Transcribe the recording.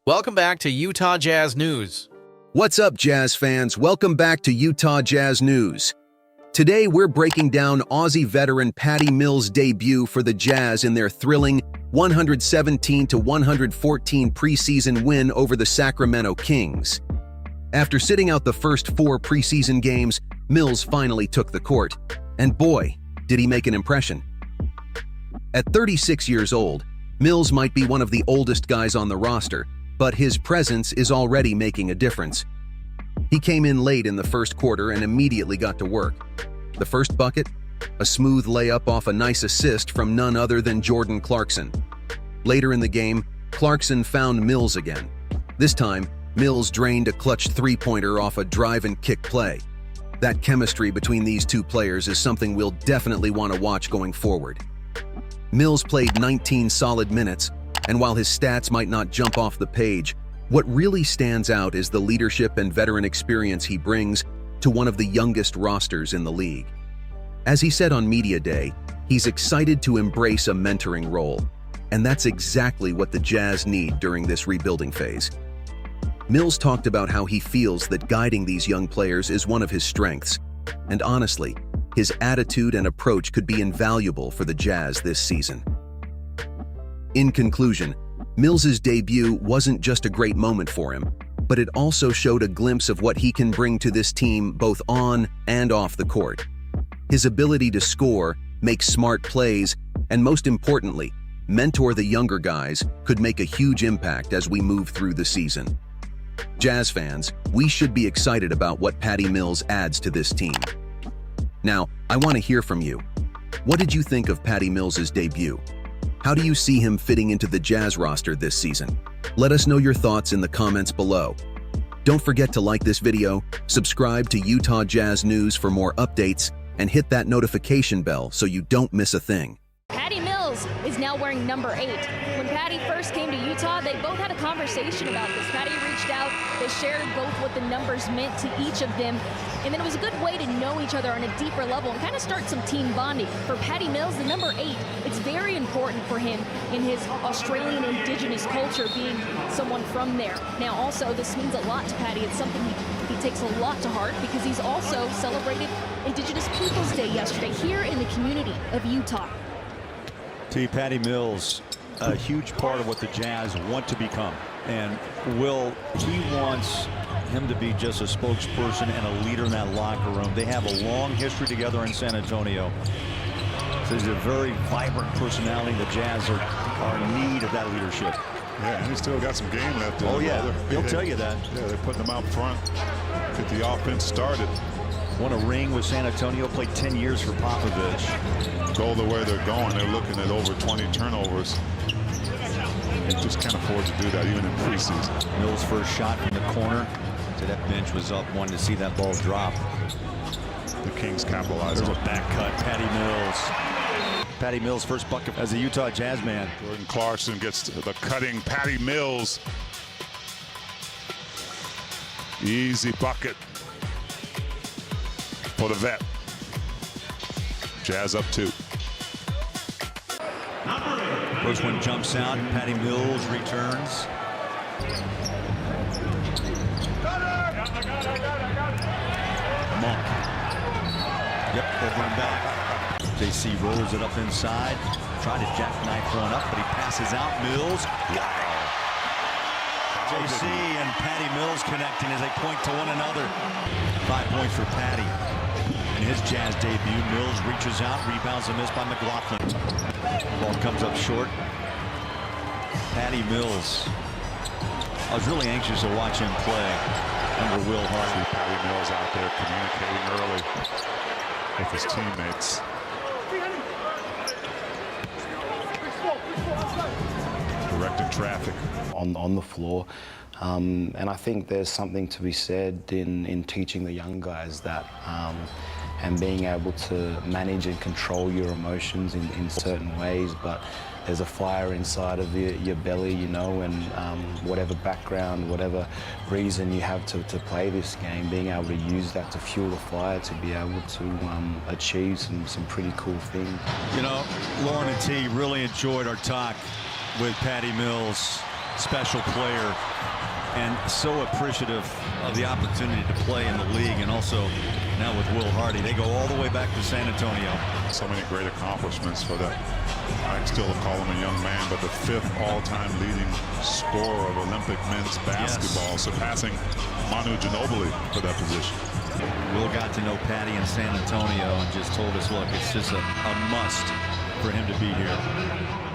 Welcome back to Utah Jazz News. What's up, Jazz fans? Welcome back to Utah Jazz News. Today, we're breaking down Aussie veteran Patty Mills' debut for the Jazz in their thrilling 117-114 preseason win over the Sacramento Kings. After sitting out the first 4 preseason games, Mills finally took the court, and boy, did he make an impression. At 36 years old, Mills might be one of the oldest guys on the roster, but his presence is already making a difference. He came in late in the first quarter and immediately got to work. The first bucket? A smooth layup off a nice assist from none other than Jordan Clarkson. Later in the game, Clarkson found Mills again. This time, Mills drained a clutch three-pointer off a drive and kick play. That chemistry between these two players is something we'll definitely want to watch going forward. Mills played 19 solid minutes, and while his stats might not jump off the page, what really stands out is the leadership and veteran experience he brings to one of the youngest rosters in the league. As he said on Media Day, he's excited to embrace a mentoring role, and that's exactly what the Jazz need during this rebuilding phase. Mills talked about how he feels that guiding these young players is one of his strengths, and honestly, his attitude and approach could be invaluable for the Jazz this season. In conclusion, Mills's debut wasn't just a great moment for him, but it also showed a glimpse of what he can bring to this team both on and off the court. His ability to score, make smart plays, and most importantly, mentor the younger guys could make a huge impact as we move through the season. Jazz fans, we should be excited about what Patty Mills adds to this team. Now, I want to hear from you. What did you think of Patty Mills's debut? How do you see him fitting into the Jazz roster this season? Let us know your thoughts in the comments below. Don't forget to like this video, subscribe to Utah Jazz News for more updates, and hit that notification bell so you don't miss a thing. Patty Mills is now wearing number 8. When Patty first came to Utah, they both had a conversation about this. Patty reached out, they shared both what the numbers meant to each of them, and then it was a good way to know each other on a deeper level and kind of start some team bonding. For Patty Mills, the number 8, it's very important for him in his Australian indigenous culture, being someone from there. Now also, this means a lot to Patty. It's something he takes a lot to heart because he's also celebrated Indigenous Peoples Day yesterday here in the community of Utah. Patty Mills, a huge part of what the Jazz want to become. And he wants him to be just a spokesperson and a leader in that locker room. They have a long history together in San Antonio. So he's a very vibrant personality. The Jazz are in need of that leadership. Yeah, and he's still got some game left. Oh, yeah. He'll tell you that. Yeah, they're putting him out front. Get the offense started. Won a ring with San Antonio, played 10 years for Popovich. Go the way they're going, they're looking at over 20 turnovers. They just can't afford to do that even in preseason. Mills' first shot from the corner. So that bench was up, wanting to see that ball drop. The Kings capitalize. There's a back cut, Patty Mills. Patty Mills' first bucket as a Utah Jazz man. Jordan Clarkson gets the cutting Patty Mills. Easy bucket for the vet. Jazz up 2. First one jumps out. Patty Mills returns. Monk. Yep, over and back. JC rolls it up inside. Tried to jackknife one up, but he passes out. Mills. Wow. JC and Patty Mills connecting as they point to one another. 5 points for Patty. In his Jazz debut, Mills reaches out, rebounds and missed by McLaughlin. Ball comes up short. Patty Mills. I was really anxious to watch him play under Will Hart. Patty Mills out there communicating early with his teammates. Directing traffic on the floor, and I think there's something to be said in teaching the young guys that and being able to manage and control your emotions in certain ways, but there's a fire inside of your belly, you know, and whatever background, whatever reason you have to play this game, being able to use that to fuel the fire, to be able to achieve some pretty cool things. You know, Lauren and T really enjoyed our talk with Patty Mills. special player and so appreciative of the opportunity to play in the league, and also now with Will Hardy. They go all the way back to San Antonio. So many great accomplishments for that. I still call him a young man, but the 5th all-time leading scorer of Olympic men's basketball, surpassing Manu Ginobili for that position. Will got to know Patty in San Antonio and just told us, look, it's just a must for him to be here.